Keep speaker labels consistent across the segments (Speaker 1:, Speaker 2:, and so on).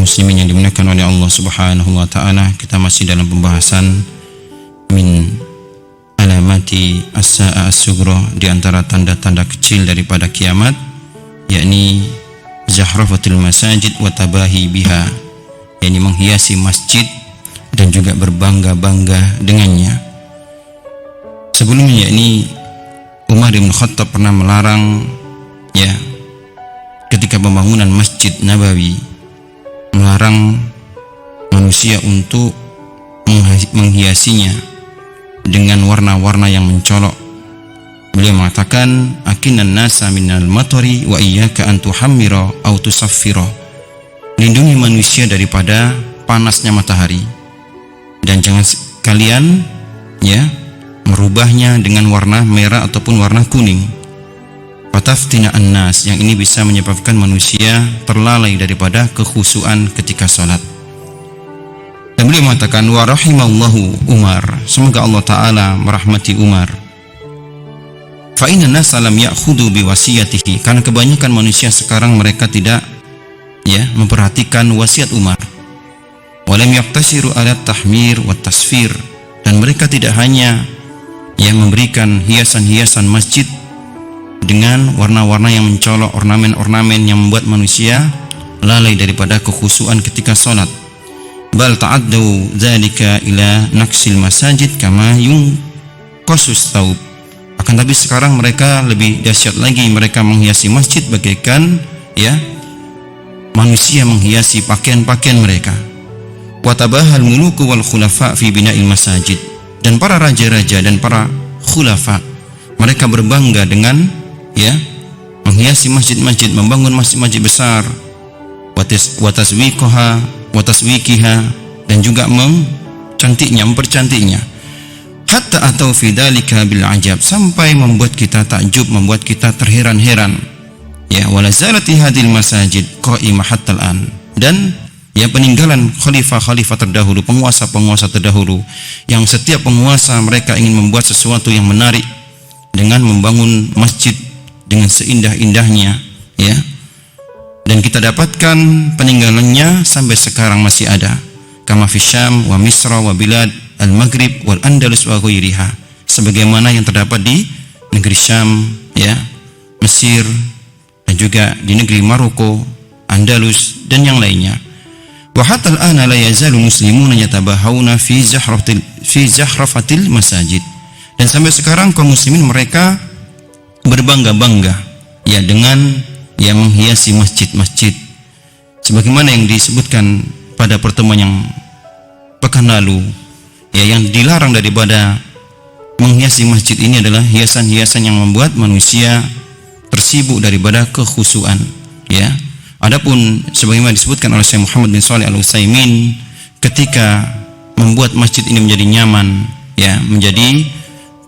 Speaker 1: muslimin yang dimuliakan oleh Allah Subhanahu wa taala, kita masih dalam pembahasan min alamati as-sa'a as-sughra, di antara tanda-tanda kecil daripada kiamat, yakni zahrafatul masajid wa tabahi biha, yakni menghiasi masjid dan juga berbangga-bangga dengannya. Sebelumnya yakni Umar bin Khattab pernah melarang ketika pembangunan Masjid Nabawi, melarang manusia untuk menghiasinya dengan warna-warna yang mencolok. Beliau mengatakan, aqinan nasa minal matari wa iyyaka an tuhammira aw tusaffira. Lindungi manusia daripada panasnya matahari, dan jangan kalian merubahnya dengan warna merah ataupun warna kuning. Fataftina an-nas, yang ini bisa menyebabkan manusia terlalai daripada kekhusyuan ketika salat. Dan beliau mengatakan, wa rahimallahu Umar, semoga Allah taala merahmati Umar. Fa inna nasa lam ya'khudhu bi wasiyatihi, karena kebanyakan manusia sekarang mereka tidak memperhatikan wasiat Umar. Wa lam yaqtasiru ala tahmir wa tasfir, dan mereka tidak hanya memberikan hiasan-hiasan masjid dengan warna-warna yang mencolok, ornamen-ornamen yang membuat manusia lalai daripada kekhusyuan ketika salat. Bal ta'addu dzalika ila naqsil masajid kama yunqasus thawb. Akan tapi sekarang mereka lebih dahsyat lagi, mereka menghiasi masjid bagaikan manusia menghiasi pakaian-pakaian mereka. Wa tabahal muluku wal khulafa fi bina'il masajid, dan para raja-raja dan para khulafa mereka berbangga dengan menghiasi masjid-masjid, membangun masjid-masjid besar, wataswikiha, dan juga mempercantiknya. Hatta atau fi dzalika bil ajab, sampai membuat kita takjub, membuat kita terheran-heran. Wala zalati hadil masajid qa'imah hatta al-an, dan peninggalan khalifah-khalifah terdahulu, penguasa-penguasa terdahulu, yang setiap penguasa mereka ingin membuat sesuatu yang menarik dengan membangun masjid dengan seindah-indahnya, dan kita dapatkan peninggalannya sampai sekarang masih ada, kama fi Syam wa Misra wa bilad al-Maghrib wal Andalus wa ghairiha, sebagaimana yang terdapat di negeri Syam, Mesir, dan juga di negeri Maroko, Andalus, dan yang lainnya. Wa hatta al-ana la yazalu muslimuna yatabahawna fi zahrafatil masajid, dan sampai sekarang kaum muslimin mereka berbangga-bangga dengan menghiasi masjid-masjid, sebagaimana yang disebutkan pada pertemuan yang pekan lalu, yang dilarang daripada menghiasi masjid ini adalah hiasan-hiasan yang membuat manusia tersibuk daripada kekhusyuan. Adapun sebagaimana disebutkan oleh Syekh Muhammad bin Shalih Al-Utsaimin, ketika membuat masjid ini menjadi nyaman, menjadi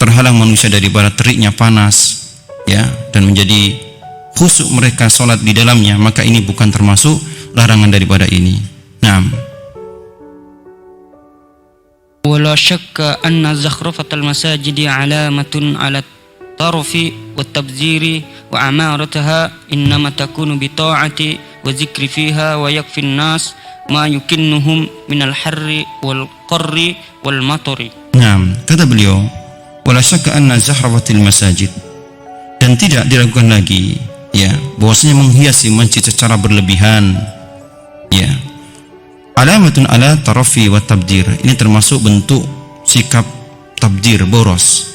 Speaker 1: terhalang manusia daripada teriknya panas, dan menjadi khusyuk mereka salat di dalamnya, maka ini bukan termasuk larangan daripada ini. Naam.
Speaker 2: Wala syakka anna zakhrafatal masajidi alamatun ala tarfi wat tabziri wa amarataha innama takunu bi ta'ati wa zikri fiha wa yakfi an-nas ma yukinnuhum minal harri wal qarri wal matari.
Speaker 1: Naam, kata beliau, wala syakka anna zahrafatil masajid, dan tidak diragukan lagi bahwasanya menghiasi masjid secara berlebihan alamatun ala tarafi wa tabdir, ini termasuk bentuk sikap tabdir, boros.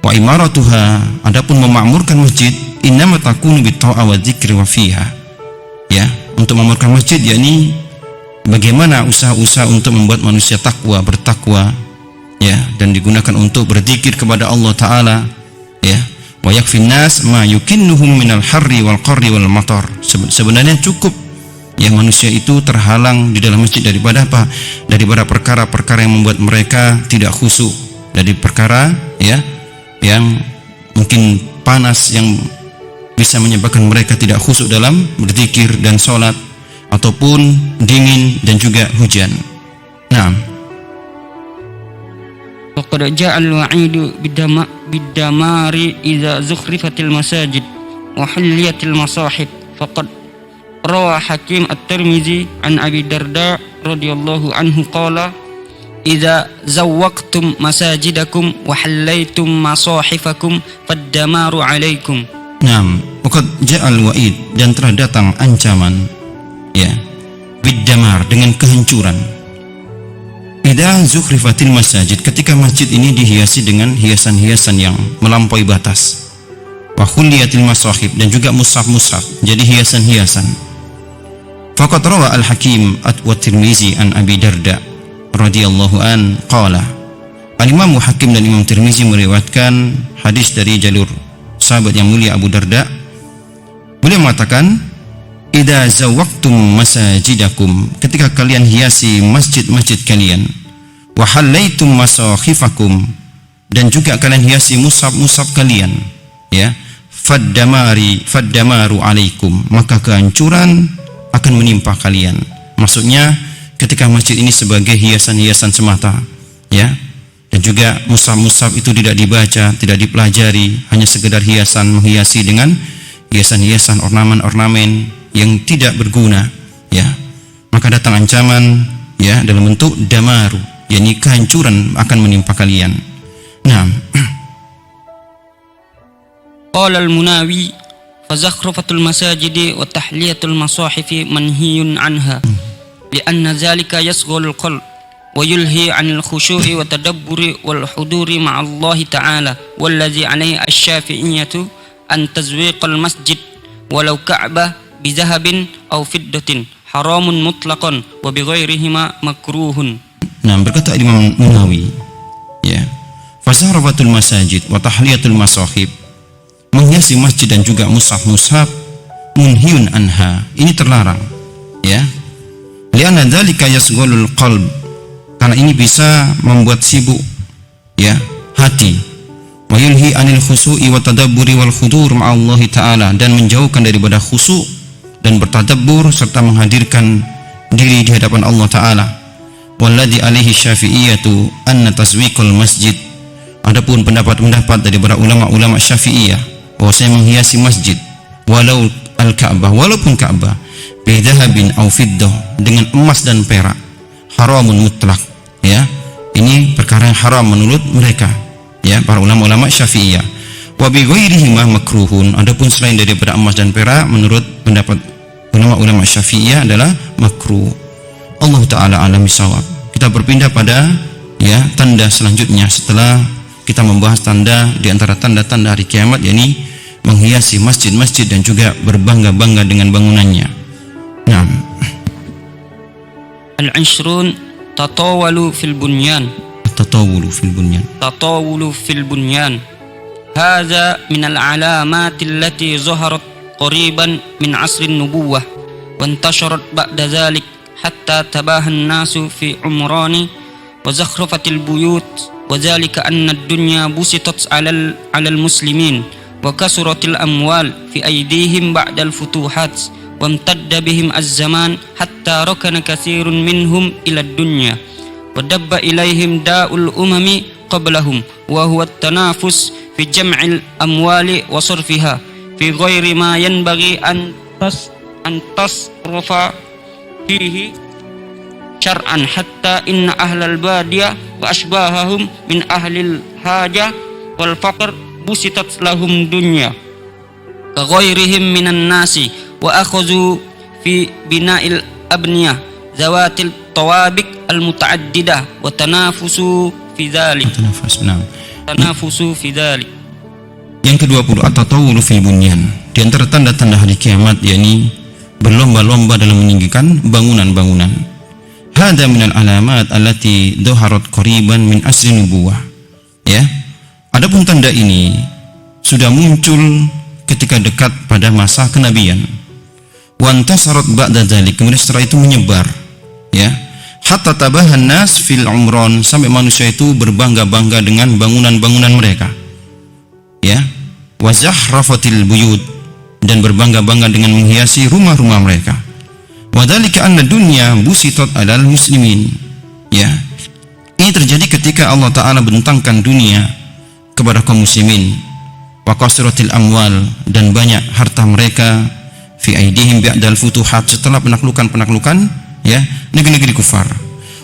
Speaker 1: Wa imaratuha, adapun memakmurkan masjid, innama takunu bi ta'a wa dzikri wa fiha, untuk memakmurkan masjid yakni bagaimana usaha-usaha untuk membuat manusia bertakwa, dan digunakan untuk berzikir kepada Allah taala, wa yakfin nas ma yukinnuhum minal harri wal qarri wal matar. Sebenarnya cukup manusia itu terhalang di dalam masjid daripada apa? Daripada perkara-perkara yang membuat mereka tidak khusyuk, dari perkara yang mungkin panas yang bisa menyebabkan mereka tidak khusyuk dalam berzikir dan sholat, ataupun dingin dan juga hujan. Naam.
Speaker 2: Waqad ja'a al-wa'idu bid-damari idza zukhrifatil masajid wa hulliyatil masahib, faqad Rawa Hakim At-Tirmizi an Abi Darda radhiyallahu anhu qala idza zawwaqtum masajidakum wa hallaytum masahifakum faddamaru alaikum.
Speaker 1: Naam, waqad ja'al wa'id, dan telah datang ancaman, ya, biddamar, dengan kehancuran. Idza zukhrifatil masajid, ketika masjid ini dihiasi dengan hiasan-hiasan yang melampaui batas. Wa khuliyatil masahib, dan juga mushaf-mushaf jadi hiasan-hiasan. Faqad rawa Al-Hakim At-Tirmizi an Abi Darda radhiyallahu an qala. Al-Imam Hakim dan Imam Tirmizi meriwayatkan hadis dari jalur sahabat yang mulia Abu Darda. Beliau mengatakan, idza zawwaqtum masajidakum, ketika kalian hiasi masjid-masjid kalian, wa halaitum masahifakum, dan juga kalian hiasi mushaf-mushaf kalian, ya, faddamaru alaikum, maka kehancuran akan menimpa kalian. Maksudnya ketika masjid ini sebagai hiasan-hiasan semata, ya, dan juga mushaf-mushaf itu tidak dibaca, tidak dipelajari, hanya sekedar hiasan, menghiasi dengan hiasan-hiasan, ornamen-ornamen yang tidak berguna, ya, maka datang ancaman, ya, dalam bentuk damaru, yakni kehancuran akan menimpa kalian. Nah,
Speaker 2: qala al-Munawi fa zakhrafatul masajidi wa tahliyatul masahifi manhiyun anha li'anna dhalika yasghulul qalb wa yulhi 'anil khushu'i wa tadabburi wal huduri ma'a Allah ta'ala wallazi 'alayhi asy-syafi'iyyatu an tazwiqal masjid walau ka'bah bi dhahabin aw fiddatin haramun mutlaqan wa bi ghairihima makruhun.
Speaker 1: Nah, berkata Imam Munawi, ya, fa zakhrafatul masajid wa tahliyatul masahib, menghiasi masjid dan juga mushaf-mushaf, munhiyun anha, ini terlarang, ya, li'anna dzalika yasghulul qalb, karena ini bisa membuat sibuk, ya, hati, wa yulhi 'anil khusu'i wa tadabburi wal khudur ma'allah ta'ala, dan menjauhkan daripada khusu' dan bertadabbur serta menghadirkan diri di hadapan Allah Ta'ala. Walladzi alaihi syafi'iyatu anna taswiqul masjid, adapun pendapat-pendapat dari para ulama-ulama Syafi'iyah bahwasanya menghiasi masjid walau al-Ka'bah, walaupun Ka'bah, bidhahabin aw fiddah, dengan emas dan perak, haramun mutlak, ya, ini perkara yang haram menurut mereka, ya, para ulama-ulama Syafi'iyah. Wa bi ghairihima makruhun, adapun selain daripada emas dan perak menurut pendapat ulama-ulama Syafi'iyah adalah makruh. Allah Ta'ala alam bisawab. Kita berpindah pada, ya, tanda selanjutnya setelah kita membahas tanda di antara tanda-tanda hari kiamat, yakni menghiasi masjid-masjid dan juga berbangga-bangga dengan bangunannya. Nah,
Speaker 2: al-'ishrun tatawalu fil bunyan.
Speaker 1: Tatawulu fil bunyan.
Speaker 2: Tatawulu fil bunyan. Hadza min al-'alamat allati zaharat qariban min 'asrin nubuwah wa intasharat ba'da dhalik hatta tabaha an-nasu fi umrani wa zakhrafatil buyut. وذلك أن الدنيا بسطت على المسلمين وكثرت الأموال في أيديهم بعد الفتوحات وامتد بهم الزمان حتى ركن كثير منهم إلى الدنيا ودب إليهم داء الأمم قبلهم وهو التنافس في جمع الأموال وصرفها في غير ما ينبغي أن تصرف فيه syar'an hatta inna ahlal badiyah wa asbahahum min ahlil hajah wal faqr busitat lahum dunya ka ghairihim minan nasi wa akhazu fi bina'il abniyah zawatil tawabik al mutaaddidah wa tanafusu fi dzalik. Tanafusu fi dzalik.
Speaker 1: Yang ke-20, at-tatawulu fil bunyan. Di antara tanda-tanda hari kiamat, yakni berlomba-lomba dalam meninggikan bangunan-bangunan. Hada minal alamat allati dhaharat qariban min asri nubuwah, ya, adapun tanda ini sudah muncul ketika dekat pada masa kenabian. Wa antasarat ba'da dzalik, kemudian setelah itu menyebar, ya, hatta tabahan nas fil umran, sampai manusia itu berbangga-bangga dengan bangunan-bangunan mereka, ya, wa zahrafatil buyut, dan berbangga-bangga dengan menghiasi rumah-rumah mereka. Wadzalika anna dunya busitat 'alal muslimin, ya, ini terjadi ketika Allah Ta'ala bentangkan dunia kepada kaum muslimin, wa kasratil amwal, dan banyak harta mereka, fi aidihim ba'dal futuhat, setelah penaklukan ya negeri-negeri kufar.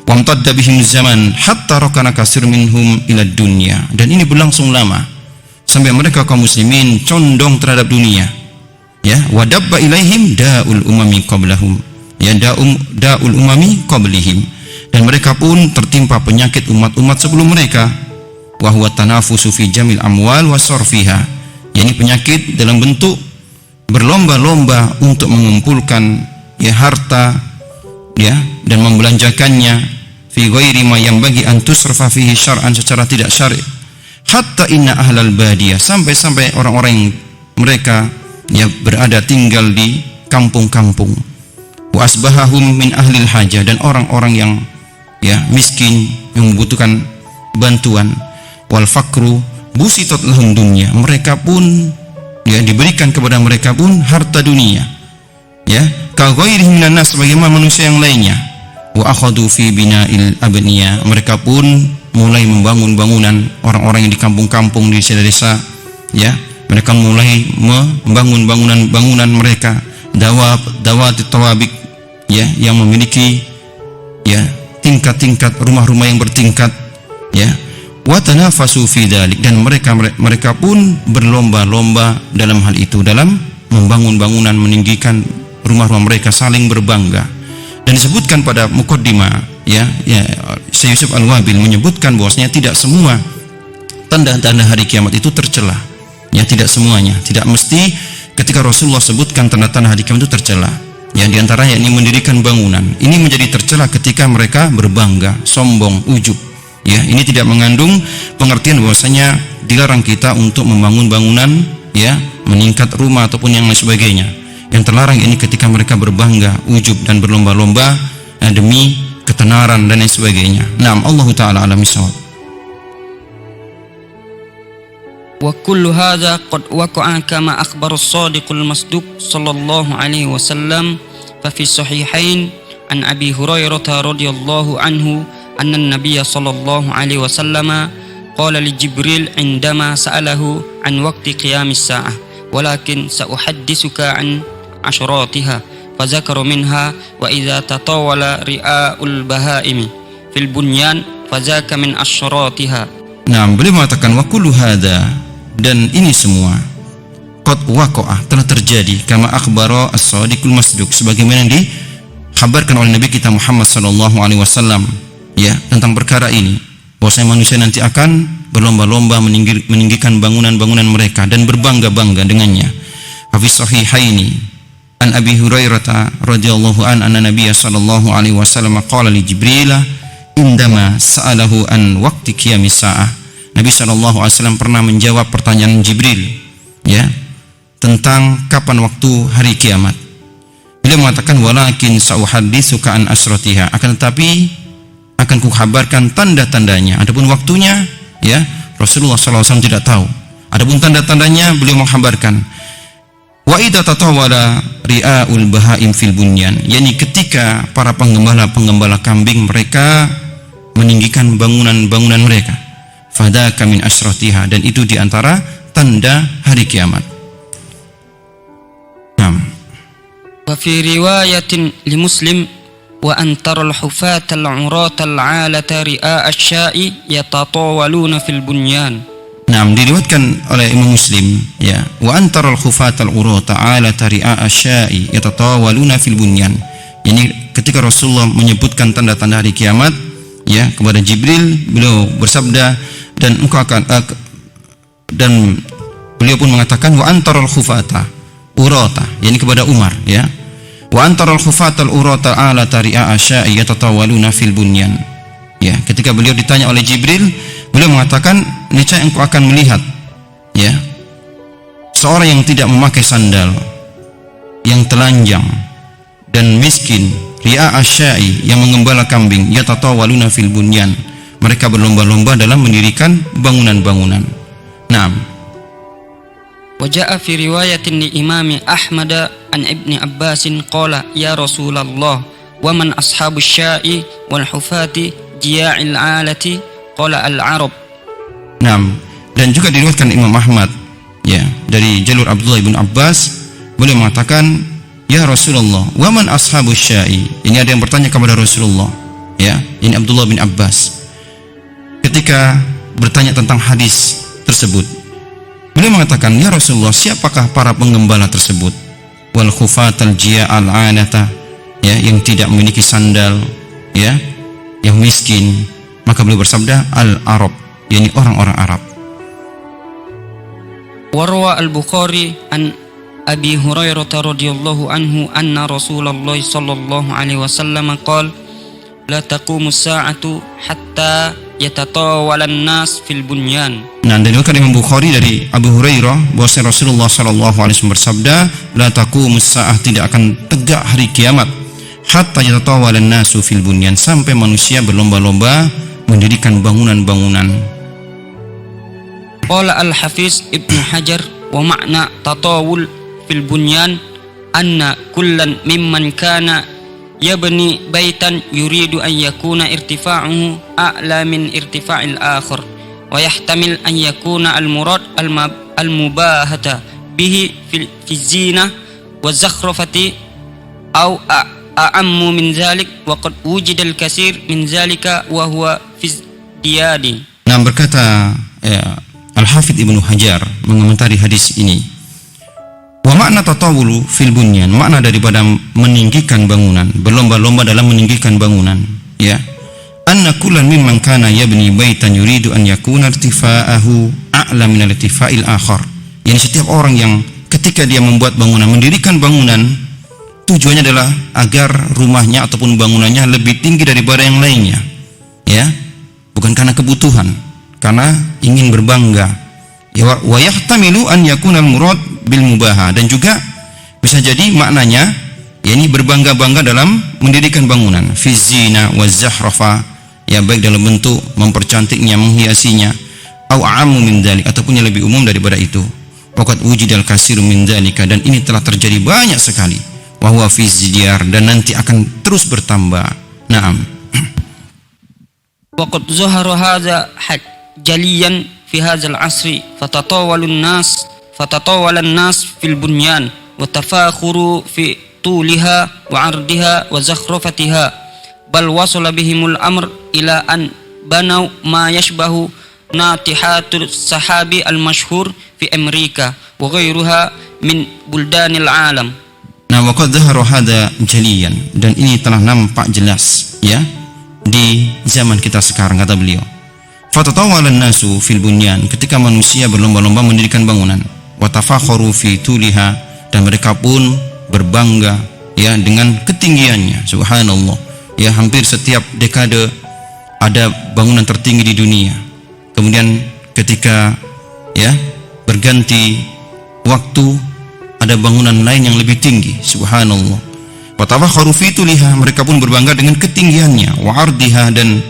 Speaker 1: Wa amtadda bihim zaman hatta rakana katsir minhum ila dunya, dan ini berlangsung lama sampai mereka kaum muslimin condong terhadap dunia. Ya, wa dabba ilaihim da'ul umami qablahum, ya da'ul umami qablihim, dan mereka pun tertimpa penyakit umat-umat sebelum mereka. Wa huwa tanafusu fi jamil amwal wa sarfiha, yakni penyakit dalam bentuk berlomba-lomba untuk mengumpulkan ya harta ya dan membelanjakannya fi ghairi ma yanbaghi an tusrafa fihi syar'an, secara tidak syar'i. Hatta inna ahlal badiyah, sampai orang-orang yang mereka ya berada tinggal di kampung-kampung, wa asbahahum min ahlil hajah, dan orang-orang yang ya miskin yang membutuhkan bantuan, wal fakru busitat lahum dunya, mereka pun ya diberikan kepada mereka pun harta dunia, ya ka ghairihim minan nas, sebagaimana manusia yang lainnya. Wa akhadhu fi bina'il abniya, mereka pun mulai membangun bangunan, orang-orang yang di kampung-kampung di desa-desa ya, mereka mulai membangun bangunan mereka, dawat tawabik ya, yang memiliki ya tingkat-tingkat rumah-rumah yang bertingkat ya. Wa tanafasu fi dzalik, dan mereka pun berlomba-lomba dalam hal itu, dalam membangun bangunan, meninggikan rumah-rumah mereka, saling berbangga. Dan disebutkan pada muqaddimah ya Syekh Yusuf Al-Wabil menyebutkan bahwasanya tidak semua tanda-tanda hari kiamat itu tercela. Ya, tidak semuanya, tidak mesti ketika Rasulullah sebutkan tanda-tanda hari kiamat itu tercela. Ya, di antaranya ini mendirikan bangunan. Ini menjadi tercela ketika mereka berbangga, sombong, ujub. Ya, ini tidak mengandung pengertian bahwasanya dilarang kita untuk membangun bangunan ya, meningkat rumah ataupun yang lain sebagainya. Yang terlarang ini ketika mereka berbangga, ujub, dan berlomba-lomba demi ketenaran dan lain sebagainya. Naam, Allah taala alam bisawab.
Speaker 2: Wa kullu hadza qad waqa'a kama akhbara as-sadiqul masduq sallallahu alaihi wasallam fa fi sahihain an Abi Hurairah radhiyallahu anhu anna an-nabiy sallallahu alaihi wasallam qala li Jibril indama sa'alahu an waqti qiyamis sa'ah walakin sa'uhaddithuka an asyratiha fa zakara minha wa idza tatawala ri'aul bahaimi fil bunyan fa zaka min asyratiha.
Speaker 1: Nah, beliau mengatakan wa kullu hadza, dan ini semua qad waqa'a, telah terjadi, kama akhbara as-sadiqul masduq, sebagaimana yang dikhabarkan oleh Nabi kita Muhammad sallallahu alaihi wasallam ya tentang perkara ini, bahwasanya manusia nanti akan berlomba-lomba meninggikan bangunan-bangunan mereka dan berbangga-bangga dengannya. Fi sahihaini an Abi Hurairah radhiyallahu anna Nabiy sallallahu alaihi wasallam qala li Jibril indama sa'alahu an waqti qiyamis sa'ah. Nabi sallallahu alaihi wasallam pernah menjawab pertanyaan Jibril ya tentang kapan waktu hari kiamat. Beliau mengatakan walakin sa'uhadditsuka an asratiha, akan tetapi akan kukabarkan tanda-tandanya. Adapun waktunya ya Rasulullah sallallahu alaihi wasallam tidak tahu. Adapun tanda-tandanya beliau mengkabarkan. Wa idza tatawala ri'aul bahaim fil bunyan, yakni ketika para penggembala kambing mereka meninggikan bangunan-bangunan mereka, fadaka min asyratiha, dan itu di antara tanda hari kiamat.
Speaker 2: Wa fi riwayatin li Muslim wa antarul hufatal uratal 'alata ri'a asy-sya'i yatatawaluna fil bunyan.
Speaker 1: Nah, diriwayatkan oleh Imam Muslim ya, wa antaral khufatal urata ala tari'a asya'i yatatawaluna fil bunyan. Ini ketika Rasulullah menyebutkan tanda-tanda hari kiamat ya kepada Jibril, beliau bersabda dan engkau akan dan beliau pun mengatakan wa antaral khufata urata, yakni kepada Umar ya. Wa antaral khufatal urata ala tari'a asya'i yatatawaluna fil bunyan. Ya, ketika beliau ditanya oleh Jibril, beliau mengatakan, niscaya engkau akan melihat ya seorang yang tidak memakai sandal, yang telanjang dan miskin, ri'a asya'i, yang mengembala kambing, yatatawaluna fil bunyan, mereka berlomba-lomba dalam mendirikan bangunan-bangunan. Naam.
Speaker 2: Wa jaa fi riwayatin li Imam Ahmad an Ibni Abbas qala ya Rasulullah wa man ashabus sya'i wal hufati jiya'il 'alati qala al-arab.
Speaker 1: Naam, dan juga diriwayatkan Imam Ahmad ya dari jalur Abdullah bin Abbas, beliau mengatakan "Ya Rasulullah, wa man ashabus syai?" Ini ada yang bertanya kepada Rasulullah, ya, ini Abdullah bin Abbas. Ketika bertanya tentang hadis tersebut, beliau mengatakan, "Ya Rasulullah, siapakah para pengembala tersebut? Wal khufatal jia'al 'anata, ya, yang tidak memiliki sandal, ya, yang miskin." Maka beliau bersabda, "Al-Arab," yakni orang-orang Arab.
Speaker 2: Warwa al-Bukhari an Abi Hurairah radhiyallahu anhu anna Rasulullah sallallahu alaihi wasallam qala la taqumu as-sa'atu hatta yatatawala an-nas fil bunyan.
Speaker 1: Nah, diriwayatkan Imam Bukhari dari Abu Hurairah bahwa Rasulullah sallallahu alaihi wasallam bersabda, "La taqumu as-sa'ah," tidak akan tegak hari kiamat, hatta yatatawala an-nasu fil bunyan, sampai manusia berlomba-lomba mendirikan bangunan-bangunan.
Speaker 2: Qala al-Hafiz Ibnu Hajar wa makna tatawul fil bunyan anna kullan mimman kana yabni baitan yuridu an yakuna irtifa'uhu a'la min irtifa'il akhar wa yahtamil an yakuna al-murad al-mubahata bihi fi zina wa zakhrafati aw a'ammu min zalik wa qad wujida al-katsir min zalika wa huwa fi diyadi.
Speaker 1: Nah, berkata Al-Hafidz Ibnu Hajar mengomentari hadis ini, wa makna tatawulu fil bunyan, makna daripada meninggikan bangunan, berlomba-lomba dalam meninggikan bangunan, ya, anna kullan mimman kana yabni baitan yuridu an yakuna irtifa'ahu a'la min al-irtifa'il akhar. Yani setiap orang yang ketika dia membuat bangunan, mendirikan bangunan, tujuannya adalah agar rumahnya ataupun bangunannya lebih tinggi daripada yang lainnya, ya, bukan karena kebutuhan, karena ingin berbangga. Ya, wa yahtamilu an yakuna al-murad bil mubaha, dan juga bisa jadi maknanya yakni berbangga-bangga dalam mendirikan bangunan, fi zina wa zahrafa, ya, baik dalam bentuk mempercantiknya, menghiasinya, au a'ammu min dzalik, ataupun yang lebih umum daripada itu. Waqad wujidal katsiru min dzalika, dan ini telah terjadi banyak sekali, wa huwa fi zidyar, dan nanti akan terus bertambah. Naam.
Speaker 2: Waqad zahara hadza jaliyan fi hadzal asri fatatawala an-nas fil bunyan wa tafakhuru fi tuliha wa 'ardiha wa zakhrafatiha, bal wasala bihimul amr ila an banaw ma yashbahu natihatul sahabi al-mashhur fi Amerika wa ghairuha min buldanil alam.
Speaker 1: Nah, waqad zahara hadza jaliyan, dan ini telah nampak jelas, ya, di zaman kita sekarang, kata beliau. Fatatawalan nasu fil bunyan, ketika manusia berlomba-lomba mendirikan bangunan, wa tafakharu fi tuliha, dan mereka pun berbangga, ya, dengan ketinggiannya. Subhanallah, ya, hampir setiap dekade ada bangunan tertinggi di dunia. Kemudian ketika, ya, berganti waktu ada bangunan lain yang lebih tinggi. Subhanallah. Wa tafakharu fi tuliha, mereka pun berbangga dengan ketinggiannya, wa ardiha, dan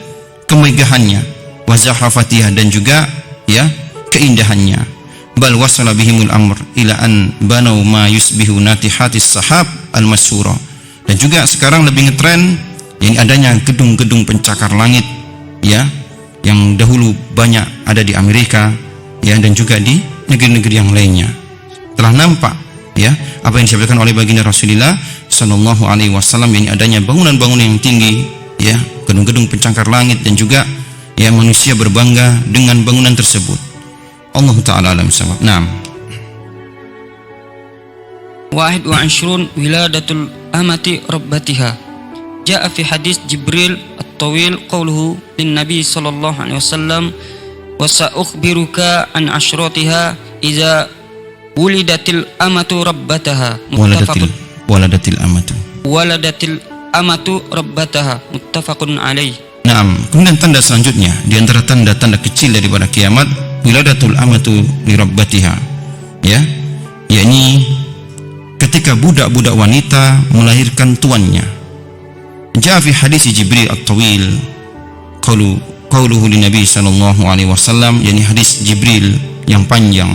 Speaker 1: kemegahannya, wa zahrafatiha, dan juga, ya, keindahannya. Bal wasala bihimul amr ila an banau ma yusbihu natihatis sahab al-masyhura, dan juga sekarang lebih ngetren yang adanya gedung-gedung pencakar langit, ya, yang dahulu banyak ada di Amerika, ya, dan juga di negeri-negeri yang lainnya. Telah nampak, ya, apa yang disampaikan oleh baginda Rasulullah sallallahu alaihi wasallam, yang adanya bangunan-bangunan yang tinggi, ya, gedung-gedung pencakar langit, dan juga, ya, manusia berbangga dengan bangunan tersebut. Allah Ta'ala alam sawab. Naam.
Speaker 2: 21 wiladatul amati rabbatiha. Jaa fi hadis Jibril at-tawil qawluhu lin Nabi sallallahu alaihi wasallam, wa sa'ukhbiruka an ashratiha idza wulidatil amatu rabbataha. Waladatil amatu rabbataha, muttafaqun alaih.
Speaker 1: Naam. Kemudian tanda selanjutnya, di antara tanda-tanda kecil daripada kiamat, wiladatul amatu li rabbatiha, ya, yakni ketika budak-budak wanita melahirkan tuannya. Jaa fi hadis Jibril at-tawil qauluhu li Nabi sallallahu alaihi wasallam, yakni hadis Jibril yang panjang.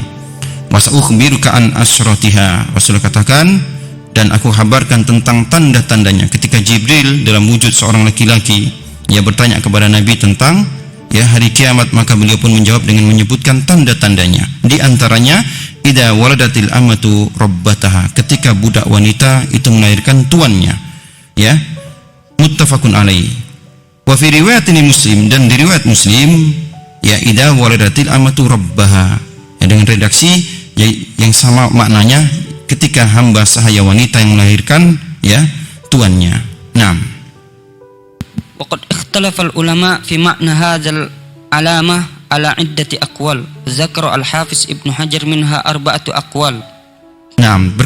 Speaker 1: Wa sa'ukhbiruka an asyratiha, Rasul katakan, dan aku kabarkan tentang tanda-tandanya. Ketika Jibril dalam wujud seorang laki-laki, ia bertanya kepada Nabi tentang, ya, hari kiamat, maka beliau pun menjawab dengan menyebutkan tanda-tandanya. Di antaranya idza waladatil amatu rabbataha, ketika budak wanita itu melahirkan tuannya. Ya, muttafaqun alaihi. Wa fi riwayatin Muslim, dan di riwayat Muslim, ya idza waladatil amatu rabbaha, ya, dengan redaksi yang sama maknanya, ketika hamba sahaya wanita yang melahirkan, ya, tuannya. Naam.
Speaker 2: Waqad ikhtalafa al-ulama fi ma'na hadzal alamah ala iddati aqwal. Zakara al-Hafiz Ibnu Hajar minha arba'atu aqwal.
Speaker 1: Naam,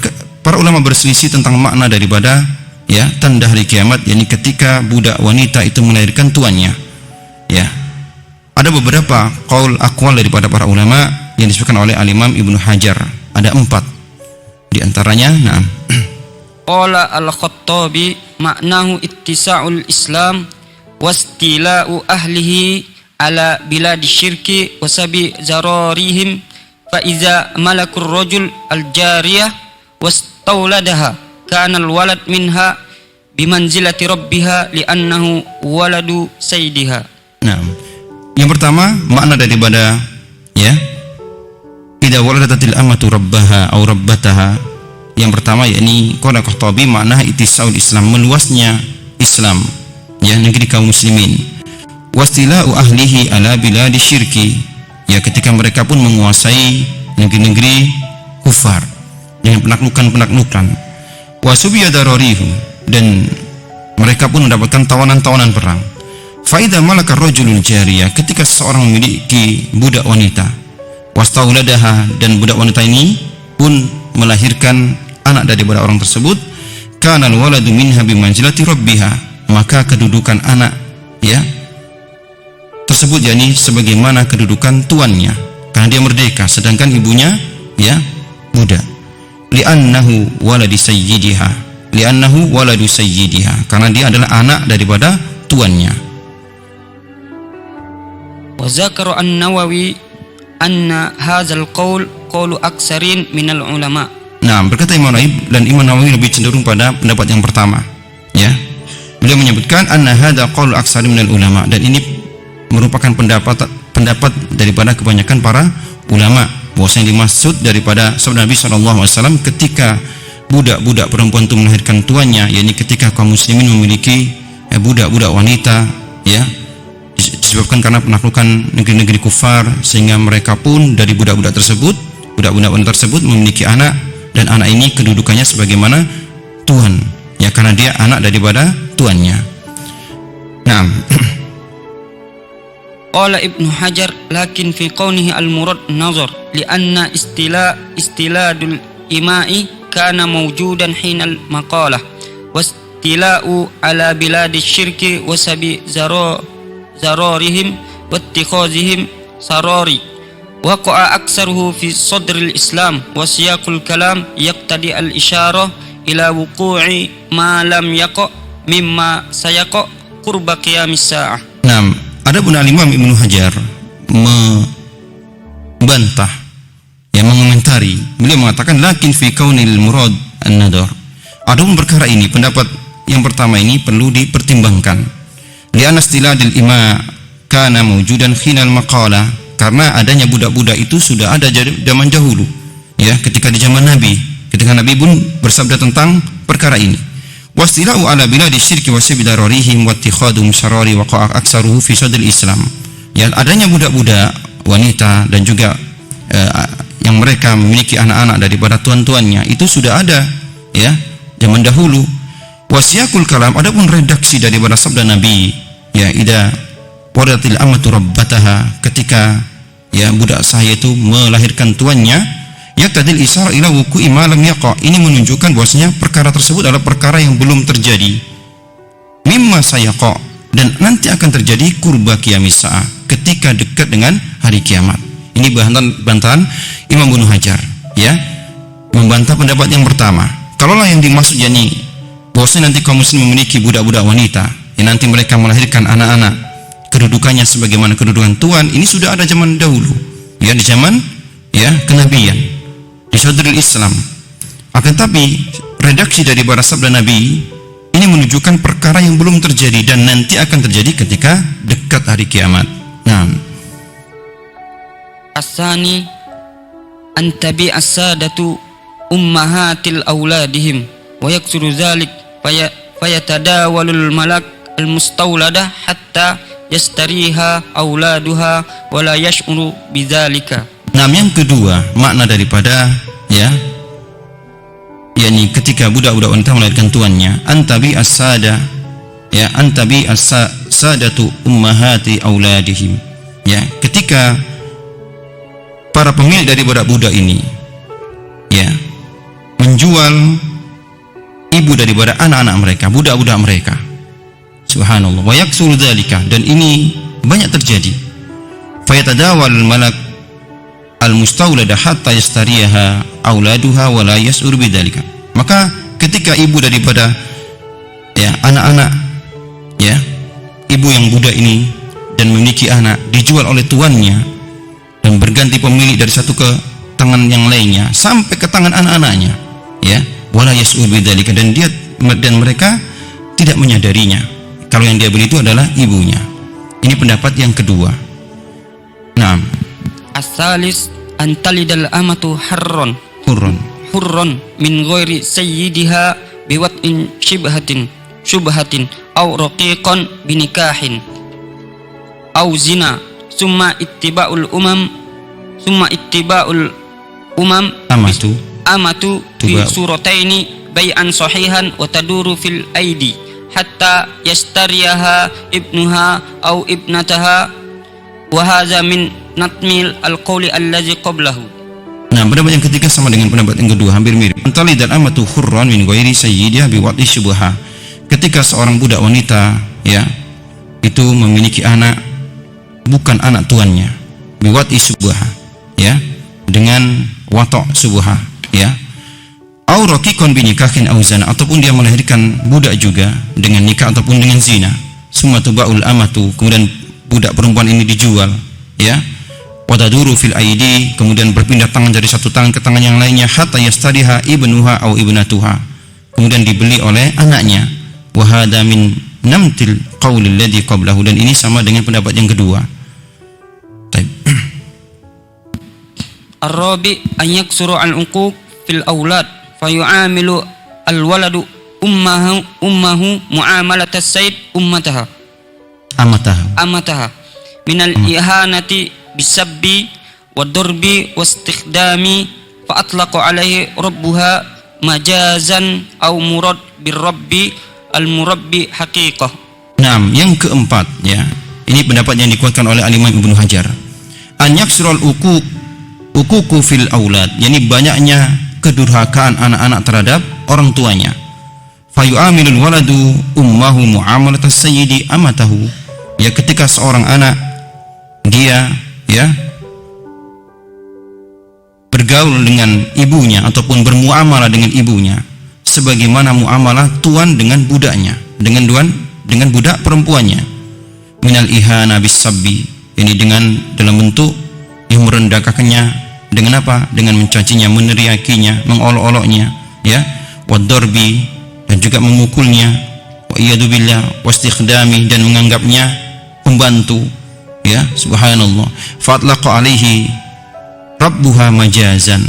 Speaker 1: para ulama berselisih tentang makna daripada, ya, tanda hari kiamat, yakni ketika budak wanita itu melahirkan tuannya. Ya. Ada beberapa qaul aqwal daripada para ulama yang disebutkan oleh al-Imam Ibnu Hajar. Ada 4. Di antaranya, naam.
Speaker 2: Qala al-Khattabi maknahu ittisa'ul Islam wastila'u ahlihi ala biladi syirki wasabi zararihim fa iza malakur rajul al-jariyah wastawladaha kana al-walad minha bimanzilati rabbiha li'annahu waladu sayyidiha.
Speaker 1: Nah, yang pertama makna daripada, ya, idza waladatil amatu rabbaha aw rabbataha, yang pertama yakni qala Khattabi makna ittisaul Islam, meluasnya Islam, ya, negeri kaum muslimin. Wastila'u ahlihi ala biladi syirki, ya, ketika mereka pun menguasai negeri-negeri kufar dengan penaklukan-penaklukan. Wasubiya dararihu, dan mereka pun mendapatkan tawanan-tawanan perang. Faida malakar rajulul jariyah, ketika seseorang memiliki budak wanita, wastauladaha, dan budak wanita ini pun melahirkan anak daripada orang tersebut, kana alwaladu minha bimanzilati rabbiha, maka kedudukan anak, ya, tersebut yakni sebagaimana kedudukan tuannya, karena dia merdeka sedangkan ibunya, ya, budak. Li'annahu waladu sayyidiha, li'annahu waladu sayyidiha, karena dia adalah anak daripada tuannya.
Speaker 2: Wa zakara an-Nawawi anna hadzal qaul qaulu aksarin minal ulama.
Speaker 1: Nah, berkata Imam Nawawi, dan Imam Nawawi lebih cenderung pada pendapat yang pertama, ya. Beliau menyebutkan anna hadza qaulu aksarin minal ulama, dan ini merupakan pendapat daripada kebanyakan para ulama, bahwasanya yang dimaksud daripada sabda Nabi SAW ketika budak-budak perempuan itu melahirkan tuannya, yakni ketika kaum muslimin memiliki budak-budak wanita, ya, disebabkan karena penaklukan negeri-negeri kufar, sehingga mereka pun dari budak-budak tersebut, budak-budak wanita tersebut memiliki anak, dan anak ini kedudukannya sebagaimana tuan, ya, karena dia anak daripada tuannya. Nah,
Speaker 2: Qala Ibnu Hajar lakin fi qawnihi al-murad nazar lianna istiladul ima'i kana mawjudan hinal maqalah wastila'u ala biladi syirki wasabi zararihim wattikhazihim sarari waqa'a aksaruhu fi sadril islam wa siyaqul kalam yaqtadi al-isyarah ila wuqu'i ma lam yaqa mimma sayaqa qurba qiyamis sa'ah.
Speaker 1: Adapun Imam Ibnu Hajar membantah, yang mengomentari, beliau mengatakan lakin fi kaunil murad an-nadar. Adapun perkara ini, pendapat yang pertama ini perlu dipertimbangkan. Li'anna istiladil ima kana mawjudan khinal maqala, karena adanya budak-budak itu sudah ada zaman dahulu, ya, ketika di zaman Nabi, ketika Nabi pun bersabda tentang perkara ini. Wastila'u ala biladi syirki wasabidararihim wattikhadum syarari waqa'a aksaruhu fi sadril Islam. Ya, adanya budak-budak wanita dan juga yang mereka memiliki anak-anak daripada tuan-tuannya itu sudah ada, ya, zaman dahulu. Wasiyakul kalam, adapun redaksi daripada sabda Nabi, ya, idza wadatil amatu rabbataha, ketika, ya, budak sahaya itu melahirkan tuannya, yaqtadil isar ila wuqu'i ma lam yaqa, ini menunjukkan bahwasanya perkara tersebut adalah perkara yang belum terjadi, mimma sayaqa, dan nanti akan terjadi qurba qiyamis saah, ketika dekat dengan hari kiamat. Ini bantahan Imam Ibnu Hajar, ya, membantah pendapat yang pertama. Kalaulah yang dimaksud yakni bahwasanya nanti kaum muslim memiliki budak-budak wanita, yang nanti mereka melahirkan anak-anak, kedudukannya sebagaimana kedudukan tuan, ini sudah ada zaman dahulu, ya, di zaman, ya, kenabian, di sadrul Islam. Akan tapi redaksi dari para sabda Nabi ini menunjukkan perkara yang belum terjadi dan nanti akan terjadi ketika dekat hari kiamat. Nah,
Speaker 2: Asani an tabi'a as-sadatu ummahatil auladihim wa yaksuru dzalik fayatadawalul malak al-mustawladah hatta yastariha auladuha wa la yash'uru bidzalika.
Speaker 1: Nah, yang kedua makna daripada yakni ketika budak-budak wanita melahirkan tuannya, antabi as-sada, antabi as-sadatu ummahati auladihim, ketika para pemilik dari budak-budak ini menjual ibu daripada anak-anak mereka, budak-budak mereka. Subhanallah, wa yaksuru dzalika, dan ini banyak terjadi. Fayatadawal malak al-mustawladah hatta yastariha auladuha wa la yas'ur bidzalika. Maka ketika ibu daripada anak-anak ibu yang budak ini dan memiliki anak dijual oleh tuannya dan berganti pemilik dari satu ke tangan yang lainnya sampai ke tangan anak-anaknya, wala yas'ur bidzalika, dan mereka tidak menyadarinya kalau yang dia beli itu adalah ibunya. Ini pendapat yang kedua. Naam.
Speaker 2: As-salis antalidal amatu hurran min ghairi sayyidiha biwat'in syubhatin aw raqiqan binikahin aw zina summa ittiba'ul umam amatu fi surataini bai'an sahihan wa taduru fil aidi hatta yastariyaha ibnuha aw ibnataha wa hadza min natmil al-qawli allazi qablahu.
Speaker 1: Nah, pendapat yang ketiga sama dengan pendapat yang kedua, hampir mirip. Antali dan amatu hurran min ghairi sayyidiha biwati syubha. Ketika seorang budak wanita itu memiliki anak bukan anak tuannya, biwati syubha, dengan watok syubha, au raqiqan binikahin au zina, ataupun dia melahirkan budak juga dengan nikah ataupun dengan zina. Summa tubaul amatu, kemudian budak perempuan ini dijual, wataduru fil aidi, kemudian berpindah tangan dari satu tangan ke tangan yang lainnya, hatta yastariha ibnuha au ibnatuha, kemudian dibeli oleh anaknya. Wa hadza min namtil qaulil ladzi qablahu, dan ini sama dengan pendapat yang kedua.
Speaker 2: Ar-rabi an yaksuru al-uquq fil aulad fayu'amilu al-waladu ummahu mu'amalatas sayyid amataha minal ihanati bisabbi wadurbi wastikhdami fa atlaqa alaihi rabbuha majazan au murad birrabbi al-murabbi haqiqah.
Speaker 1: Naam, yang keempat ini pendapat yang dikuatkan oleh Al-Imam Ibnu Hajar. An yaksurul uququ fil aulad, yakni banyaknya kedurhakaan anak-anak terhadap orang tuanya. Fayu'amilul waladu ummahu mu'amalatas sayyidi amatahu, ketika seorang anak dia bergaul dengan ibunya ataupun bermuamalah dengan ibunya sebagaimana muamalah tuan dengan budaknya, dengan budak perempuannya. Minal ihana bisabbi, ini dalam bentuk yang merendahkannya. Dengan apa? Dengan mencacinya, meneriakinya, mengolok-oloknya, wadorbi, dan juga memukulnya, wa iyadzubillah, wastikhdami, dan menganggapnya pembantu, subhanallah. Fatlaqa alaihi rabbuha majazan,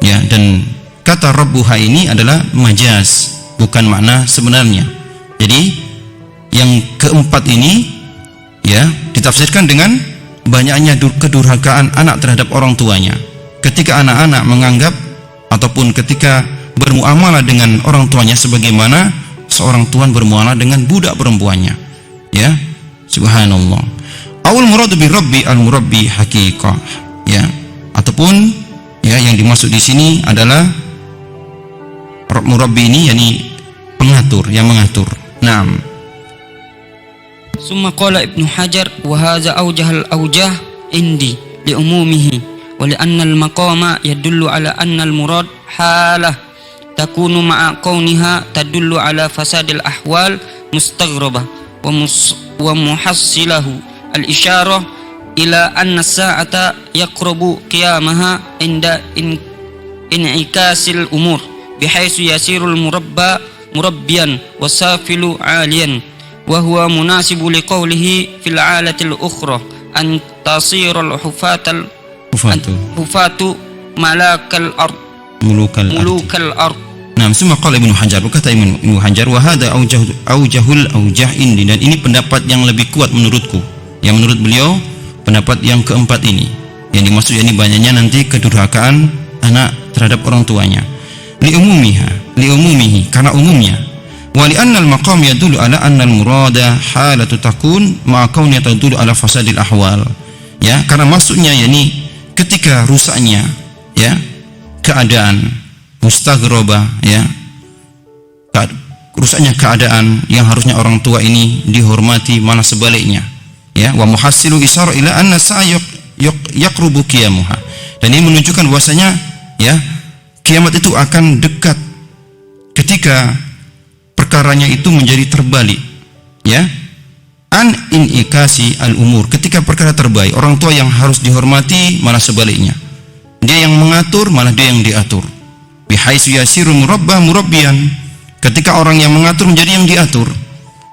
Speaker 1: dan kata rabbuha ini adalah majaz, bukan makna sebenarnya. Jadi yang keempat ini ditafsirkan dengan banyaknya kedurhakaan anak terhadap orang tuanya. Ketika anak-anak menganggap ataupun ketika bermuamalah dengan orang tuanya sebagaimana seorang tuan bermuamalah dengan budak perempuannya, subhanallah. Awal muradu bi rabbi al-murabbi haqiqah, ataupun yang dimaksud di sini adalah murabbi ini yakni pengatur, yang mengatur. Naam.
Speaker 2: Summa qala Ibnu Hajar wa hadza awjahal awjah indi li umumihi wa li anna al-maqama yadullu ala anna al-murad halah takunu ma'a kauniha tadullu ala fasadil ahwal mustaghrabah wa muhassilahu al-isyarah ila anna as-sa'ata yaqrabu qiyamaha inda in'ikasil umur bihaitsu yasirul murabbiyan wasafilu 'aliyan wa huwa munasibu liqaulihi fil 'alatil ukhra an tasirul hufatu malakal ard
Speaker 1: mulukal
Speaker 2: ard.
Speaker 1: Nah, summa qala Ibnu Hajar, berkata Ibnu Hajar, wa hadza aujahul aujah indi, dan ini pendapat yang lebih kuat menurutku. Yang menurut beliau pendapat yang keempat ini. Yang dimaksud yakni banyaknya nanti kedurhakaan anak terhadap orang tuanya. Li umumihi, karena umumnya. Wa li anna al-maqam yadullu ala anna al-murada halatu takun ma kaunnya tadullu ala fasadil ahwal. Ya, karena maksudnya yakni ketika rusaknya ya keadaan mustaghraba, ya, rusaknya keadaan yang harusnya orang tua ini dihormati malah sebaliknya, ya. Wa muhassilu isyara ila anna yaqrubu qiyamuha, dan ini menunjukkan bahwasanya ya kiamat itu akan dekat ketika perkaranya itu menjadi terbalik, ya. An inikasi al umur, ketika perkara terbaik orang tua yang harus dihormati malah sebaliknya, dia yang mengatur malah dia yang diatur. Bihaitsu yasiru murabbah murabbiyan, ketika orang yang mengatur menjadi yang diatur.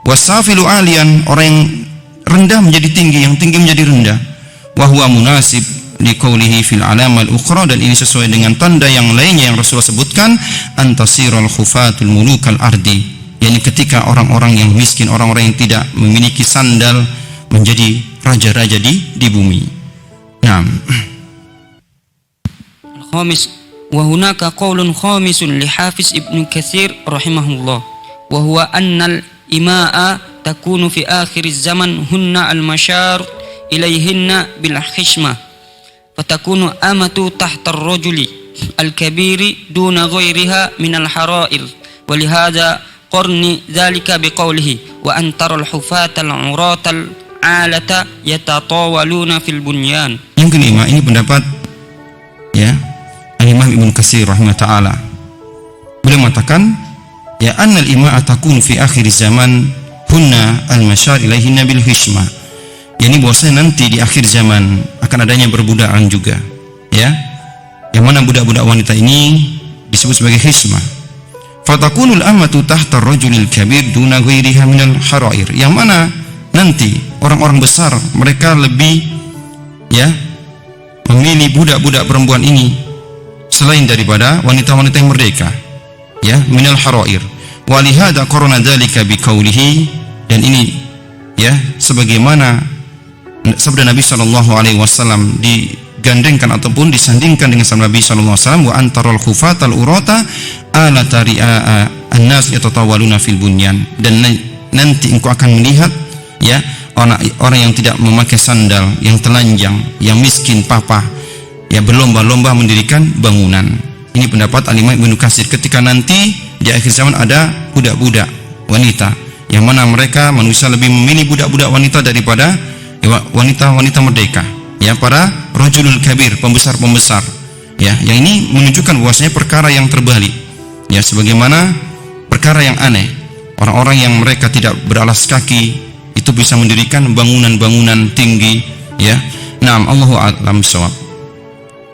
Speaker 1: Wasafilu alian, orang yang rendah menjadi tinggi, yang tinggi menjadi rendah. Wa huwa munasib liqaulihi fil alamal ukhra, dan ini sesuai dengan tanda yang lainnya yang Rasulullah sebutkan, antasiral khufatul mulukal ardi, yakni ketika orang-orang yang miskin, orang-orang yang tidak memiliki sandal menjadi raja-raja di bumi. Nah,
Speaker 2: khamis wa hunaka qaulun khamisun li Hafiz Ibnu Katsir rahimahullah, wa huwa annal imaa takunu fi akhir zaman hunna al-mashar ilayhinna bil hishmah, fatakunu amatu tahta ar-rajuli al-kabiri duna ghayriha min al-hara'ir, wa lihadza qarni dzalika biqaulihi wa antara al-hufata al-urata al-alata yatatawaluna fil bunyan.
Speaker 1: Yang kelima, ini pendapat ya Imam Ibnu Katsir rahimahullah taala. Beliau mengatakan ya annal ima'a takun fi akhir zaman hunna al-mashar ilaihinna bil hishmah. Yani bahwasanya nanti di akhir zaman akan adanya perbudakan juga, ya. Yang mana budak-budak wanita ini disebut sebagai hishmah. Fatakunul amatu tahta ar-rajulil kabir duna ghairiha minal harair. Yang mana nanti orang-orang besar mereka lebih ya memilih budak-budak perempuan ini selain daripada wanita-wanita yang merdeka, ya, minal harair. Wa lihada qarana dzalika biqaulihi, dan ini ya sebagaimana sabda Nabi sallallahu alaihi wasallam digandengkan ataupun disandingkan dengan sabda Nabi sallallahu alaihi wasallam, wa antaral khufatal urata ala tari'a annas yatatawaluna fil bunyan, dan nanti engkau akan melihat ya orang yang tidak memakai sandal, yang telanjang, yang miskin papa, ya, berlomba-lomba mendirikan bangunan. Ini pendapat Al-Imam Ibnu Katsir, ketika nanti di akhir zaman ada budak-budak wanita, yang mana mereka manusia lebih memilih budak-budak wanita daripada wanita-wanita merdeka, ya, para rajulul kabir, pembesar-pembesar, ya, yang ini menunjukkan bahwasanya perkara yang terbalik, ya, sebagaimana perkara yang aneh, orang-orang yang mereka tidak beralas kaki itu bisa mendirikan bangunan-bangunan tinggi, ya. Naam, Allahu a'lam bishawab.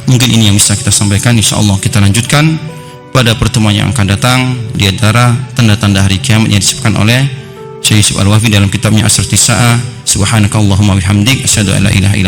Speaker 1: Mungkin ini yang bisa kita sampaikan. Insyaallah kita lanjutkan pada pertemuan yang akan datang di antara tanda-tanda hari kiamat yang disebutkan oleh Syekh Yusuf Al-Wafi dalam kitabnya Asr Tisa'ah. Subhanakallahumma bihamdik asyhadu an la ilaha illa